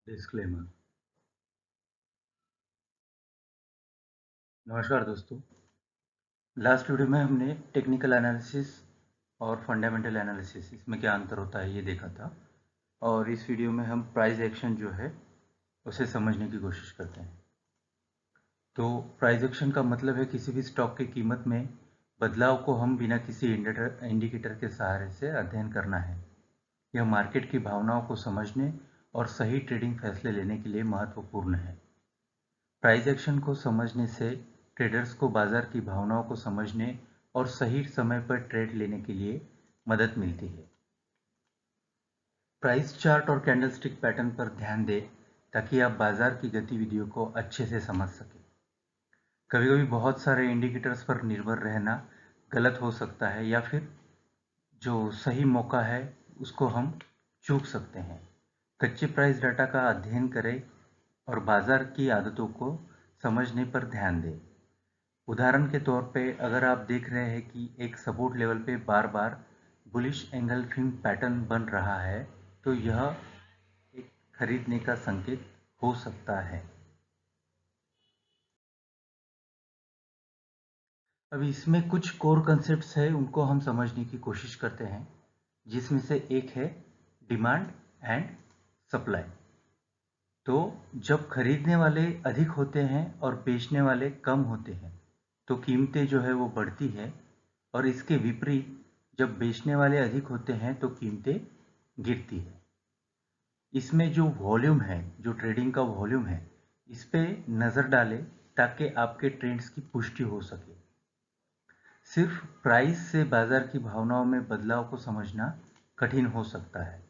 Disclaimer. नमस्कार दोस्तों। Last video में हमने टेक्निकल एनालिसिस और फंडामेंटल एनालिसिस इसमें क्या अंतर होता है ये देखा था, और इस वीडियो में हम प्राइस एक्शन जो है उसे समझने की कोशिश करते हैं। तो प्राइस एक्शन का मतलब है किसी भी स्टॉक की कीमत में बदलाव को हम बिना किसी इंडिकेटर के सहारे से अध्ययन करना है। यह मार्केट की भावनाओं को समझने और सही ट्रेडिंग फैसले लेने के लिए महत्वपूर्ण है। प्राइस एक्शन को समझने से ट्रेडर्स को बाजार की भावनाओं को समझने और सही समय पर ट्रेड लेने के लिए मदद मिलती है। प्राइस चार्ट और कैंडलस्टिक पैटर्न पर ध्यान दें ताकि आप बाजार की गतिविधियों को अच्छे से समझ सकें। कभी-कभी बहुत सारे इंडिकेटर्स पर निर्भर रहना गलत हो सकता है, या फिर जो सही मौका है उसको हम चूक सकते हैं। कच्चे प्राइस डाटा का अध्ययन करें और बाजार की आदतों को समझने पर ध्यान दें। उदाहरण के तौर पे अगर आप देख रहे हैं कि एक सपोर्ट लेवल पे बार बार बुलिश एंगल्फिंग पैटर्न बन रहा है, तो यह एक खरीदने का संकेत हो सकता है। अब इसमें कुछ कोर कंसेप्ट्स है, उनको हम समझने की कोशिश करते हैं, जिसमें से एक है डिमांड एंड सप्लाई। तो जब खरीदने वाले अधिक होते हैं और बेचने वाले कम होते हैं तो कीमतें जो है वो बढ़ती है, और इसके विपरीत जब बेचने वाले अधिक होते हैं तो कीमतें गिरती है। इसमें जो वॉल्यूम है, जो ट्रेडिंग का वॉल्यूम है, इस पे नज़र डालें ताकि आपके ट्रेंड्स की पुष्टि हो सके। सिर्फ प्राइस से बाजार की भावनाओं में बदलाव को समझना कठिन हो सकता है।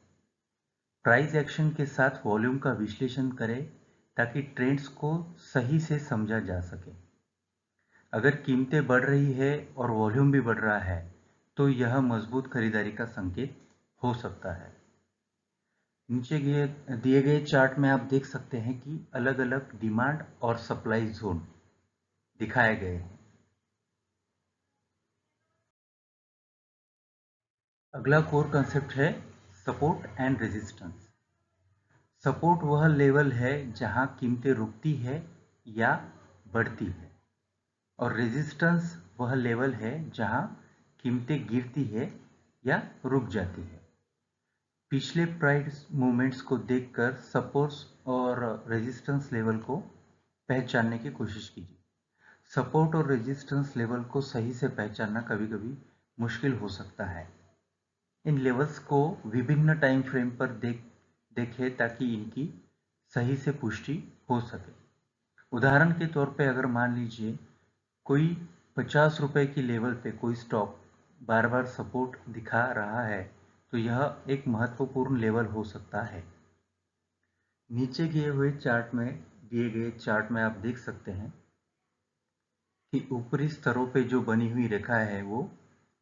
प्राइस एक्शन के साथ वॉल्यूम का विश्लेषण करें ताकि ट्रेंड्स को सही से समझा जा सके। अगर कीमतें बढ़ रही है और वॉल्यूम भी बढ़ रहा है तो यह मजबूत खरीदारी का संकेत हो सकता है। नीचे दिए गए चार्ट में आप देख सकते हैं कि अलग अलग डिमांड और सप्लाई जोन दिखाए गए हैं। अगला कोर कंसेप्ट है सपोर्ट एंड रेजिस्टेंस। सपोर्ट वह लेवल है जहां कीमतें रुकती है या बढ़ती है, और रेजिस्टेंस वह लेवल है जहां कीमतें गिरती है या रुक जाती है। पिछले प्राइस मूवमेंट्स को देखकर सपोर्ट्स और रेजिस्टेंस लेवल को पहचानने की कोशिश कीजिए। सपोर्ट और रेजिस्टेंस लेवल को सही से पहचानना कभी-कभी मुश्किल हो सकता है। इन लेवल्स को विभिन्न टाइम फ्रेम पर देखें ताकि इनकी सही से पुष्टि हो सके। उदाहरण के तौर पे अगर मान लीजिए कोई 50 रुपए की लेवल पे कोई स्टॉक बार बार सपोर्ट दिखा रहा है तो यह एक महत्वपूर्ण लेवल हो सकता है। नीचे दिए गए चार्ट में आप देख सकते हैं कि ऊपरी स्तरों पे जो बनी हुई रेखा है वो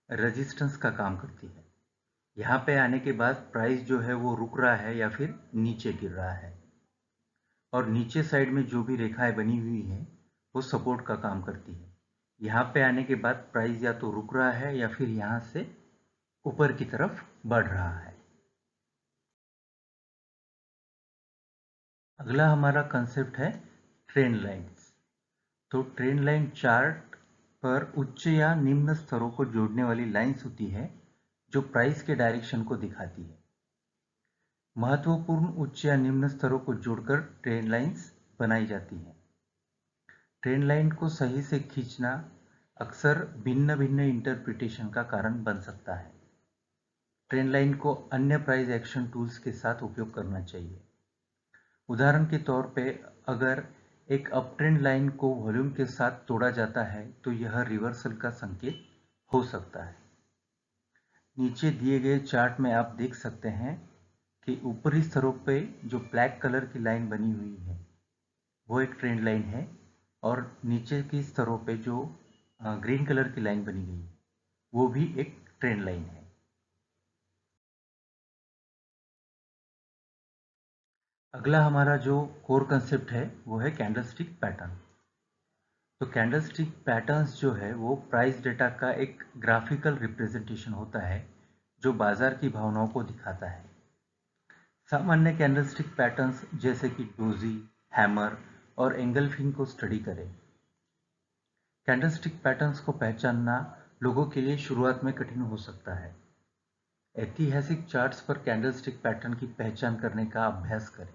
रेजिस्टेंस का काम करती है। यहाँ पे आने के बाद प्राइस जो है वो रुक रहा है या फिर नीचे गिर रहा है, और नीचे साइड में जो भी रेखाएं बनी हुई हैं वो सपोर्ट का काम करती है। यहाँ पे आने के बाद प्राइस या तो रुक रहा है या फिर यहाँ से ऊपर की तरफ बढ़ रहा है। अगला हमारा कंसेप्ट है ट्रेंड लाइन्स। तो ट्रेंड लाइन चार्ट पर उच्च या निम्न स्तरों को जोड़ने वाली लाइन्स होती है जो प्राइस के डायरेक्शन को दिखाती है। महत्वपूर्ण उच्च या निम्न स्तरों को जोड़कर ट्रेंड लाइन्स बनाई जाती हैं। ट्रेंड लाइन को सही से खींचना अक्सर भिन्न भिन्न इंटरप्रिटेशन का कारण बन सकता है। ट्रेंड लाइन को अन्य प्राइस एक्शन टूल्स के साथ उपयोग करना चाहिए। उदाहरण के तौर पे अगर एक अप ट्रेंड लाइन को वॉल्यूम के साथ तोड़ा जाता है तो यह रिवर्सल का संकेत हो सकता है। नीचे दिए गए चार्ट में आप देख सकते हैं कि ऊपरी स्तरों पे जो ब्लैक कलर की लाइन बनी हुई है वो एक ट्रेंड लाइन है, और नीचे की स्तरों पे जो ग्रीन कलर की लाइन बनी गई है वो भी एक ट्रेंड लाइन है। अगला हमारा जो कोर कंसेप्ट है वो है कैंडलस्टिक पैटर्न। तो कैंडलस्टिक पैटर्न्स जो है वो प्राइस डेटा का एक ग्राफिकल रिप्रेजेंटेशन होता है जो बाजार की भावनाओं को दिखाता है। सामान्य कैंडलस्टिक पैटर्न्स जैसे कि डोजी, हैमर और एंगल्फिंग को स्टडी करें। कैंडलस्टिक पैटर्न्स को पहचानना लोगों के लिए शुरुआत में कठिन हो सकता है। ऐतिहासिक चार्ट्स पर कैंडलस्टिक पैटर्न की पहचान करने का अभ्यास करें।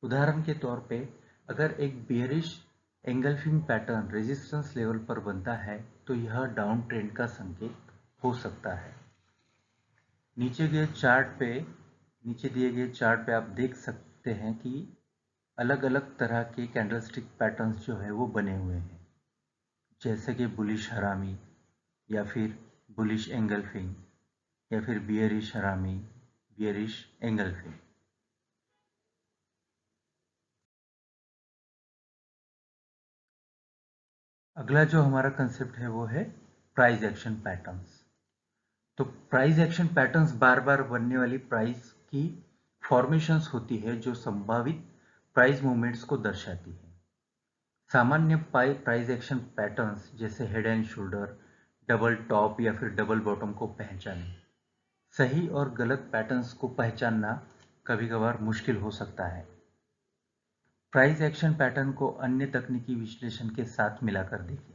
उदाहरण के तौर पे अगर एक bearish engulfing pattern resistance level पर बनता है तो यह डाउन ट्रेंड का संकेत हो सकता है। नीचे दिए गए चार्ट पे आप देख सकते हैं कि अलग अलग तरह के कैंडलस्टिक पैटर्न्स जो है वो बने हुए हैं, जैसे कि बुलिश हरामी या फिर बुलिश एंगल्फिंग या फिर बियरिश हरामी, बियरिश एंगल्फिंग। अगला जो हमारा कंसेप्ट है वो है प्राइस एक्शन पैटर्न्स। तो प्राइस एक्शन पैटर्न्स बार बार बनने वाली प्राइस की फॉर्मेशंस होती है जो संभावित प्राइस मूवमेंट्स को दर्शाती है। सामान्य प्राइस एक्शन पैटर्न्स जैसे head and shoulder, double top या फिर डबल बॉटम को पहचानें। सही और गलत पैटर्न्स को पहचानना कभी कभार मुश्किल हो सकता है। प्राइस एक्शन पैटर्न को अन्य तकनीकी विश्लेषण के साथ मिलाकर देखें।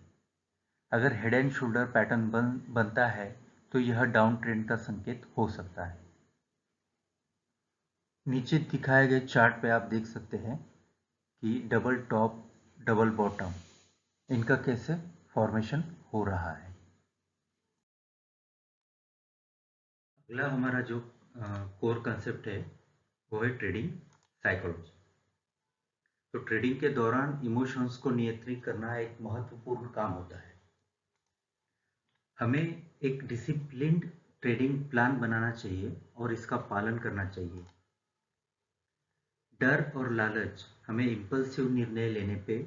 अगर हेड एंड शोल्डर पैटर्न बनता है तो यह डाउन ट्रेंड का संकेत हो सकता है। नीचे दिखाए गए चार्ट पे आप देख सकते हैं कि डबल टॉप, डबल बॉटम, इनका कैसे फॉर्मेशन हो रहा है। अगला हमारा जो कोर कंसेप्ट है वो है ट्रेडिंग साइकोलॉजी। तो ट्रेडिंग के दौरान इमोशंस को नियंत्रित करना एक महत्वपूर्ण काम होता है। हमें एक डिसिप्लिन्ड ट्रेडिंग प्लान बनाना चाहिए और इसका पालन करना चाहिए। डर और लालच हमें इम्पल्सिव निर्णय लेने पे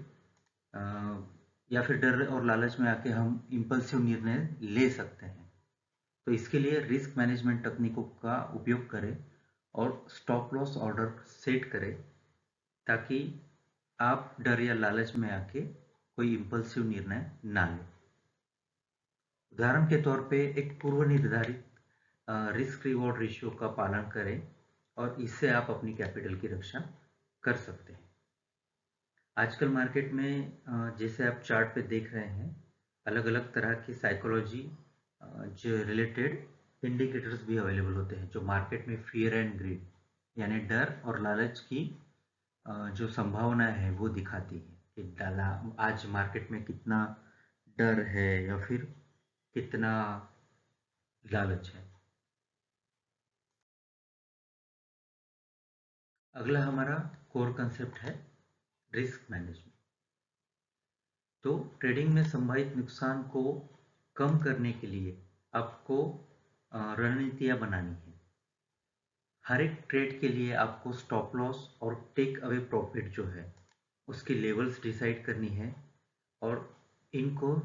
या फिर डर और लालच में आके हम इम्पल्सिव निर्णय ले सकते हैं। तो इसके लिए रिस्क मैनेजमेंट तकनीकों का उपयोग करें और स्टॉप लॉस ऑर्डर सेट करें ताकि आप डर या लालच में आके कोई इम्पल्सिव निर्णय ना लें। उदाहरण के तौर पे एक पूर्व निर्धारित रिस्क रिवॉर्ड रेशियो का पालन करें और इससे आप अपनी कैपिटल की रक्षा कर सकते हैं। आजकल मार्केट में जैसे आप चार्ट पे देख रहे हैं, अलग अलग तरह की साइकोलॉजी जो रिलेटेड इंडिकेटर्स भी अवेलेबल होते हैं जो मार्केट में फियर एंड ग्रीड यानी डर और लालच की जो संभावना है वो दिखाती है कि आज मार्केट में कितना डर है या फिर कितना लालच है। अगला हमारा कोर कंसेप्ट है रिस्क मैनेजमेंट। तो ट्रेडिंग में संभावित नुकसान को कम करने के लिए आपको रणनीतियां बनानी है। हर एक ट्रेड के लिए आपको स्टॉप लॉस और टेक अवे प्रॉफिट जो है उसकी लेवल्स डिसाइड करनी है और इनको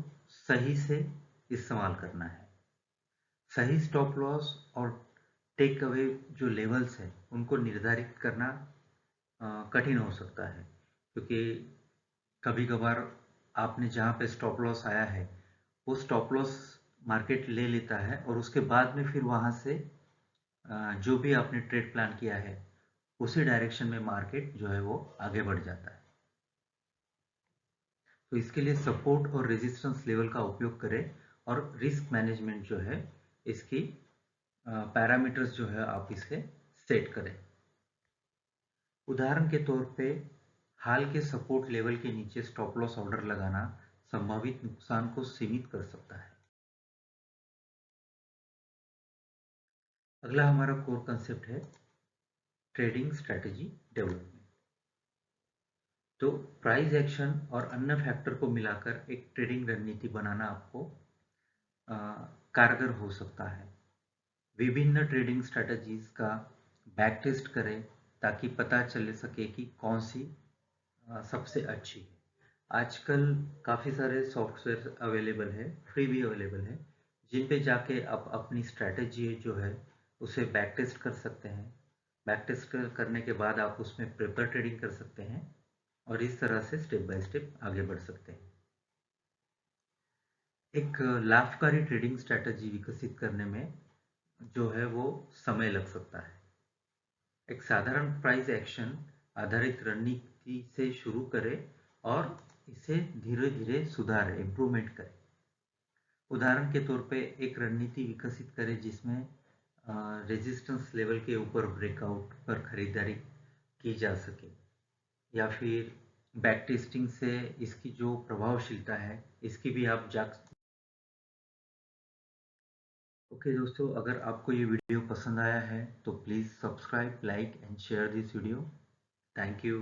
सही से इस्तेमाल करना है। सही स्टॉप लॉस और टेक अवे जो लेवल्स है उनको निर्धारित करना कठिन हो सकता है क्योंकि कभी कभार आपने जहाँ पे स्टॉप लॉस आया है वो स्टॉप लॉस मार्केट ले लेता है और उसके बाद में फिर वहाँ से जो भी आपने ट्रेड प्लान किया है उसी डायरेक्शन में मार्केट जो है वो आगे बढ़ जाता है। तो इसके लिए सपोर्ट और रेजिस्टेंस लेवल का उपयोग करें और रिस्क मैनेजमेंट जो है इसकी पैरामीटर्स जो है आप इसे सेट करें। उदाहरण के तौर पे हाल के सपोर्ट लेवल के नीचे स्टॉप लॉस ऑर्डर लगाना संभावित नुकसान को सीमित कर सकता है। अगला हमारा कोर कंसेप्ट है ट्रेडिंग स्ट्रेटेजी डेवलपमेंट। तो प्राइस एक्शन और अन्य फैक्टर को मिलाकर एक ट्रेडिंग रणनीति बनाना आपको कारगर हो सकता है। विभिन्न ट्रेडिंग स्ट्रेटजीज का बैक टेस्ट करें ताकि पता चल सके कि कौन सी सबसे अच्छी है। आजकल काफ़ी सारे सॉफ्टवेयर अवेलेबल है, फ्री भी अवेलेबल है, जिन पे जाके आप अपनी स्ट्रैटेजी जो है उसे बैक टेस्ट कर सकते हैं। बैक टेस्ट करने के बाद आप उसमें पेपर ट्रेडिंग कर सकते हैं और इस तरह से स्टेप बाय स्टेप आगे बढ़ सकते हैं। एक लाभकारी ट्रेडिंग स्ट्रैटेजी विकसित करने में जो है वो समय लग सकता है। एक साधारण प्राइस एक्शन आधारित रणनीति से शुरू करें और इसे धीरे धीरे सुधारें, इम्प्रूवमेंट करें। उदाहरण के तौर पे एक रणनीति विकसित करें जिसमें रेजिस्टेंस लेवल के ऊपर ब्रेकआउट पर खरीदारी की जा सके, या फिर बैक टेस्टिंग से इसकी जो प्रभावशीलता है इसकी भी आप जांच। ओके दोस्तों, अगर आपको ये वीडियो पसंद आया है तो please subscribe, like and share this video. Thank you.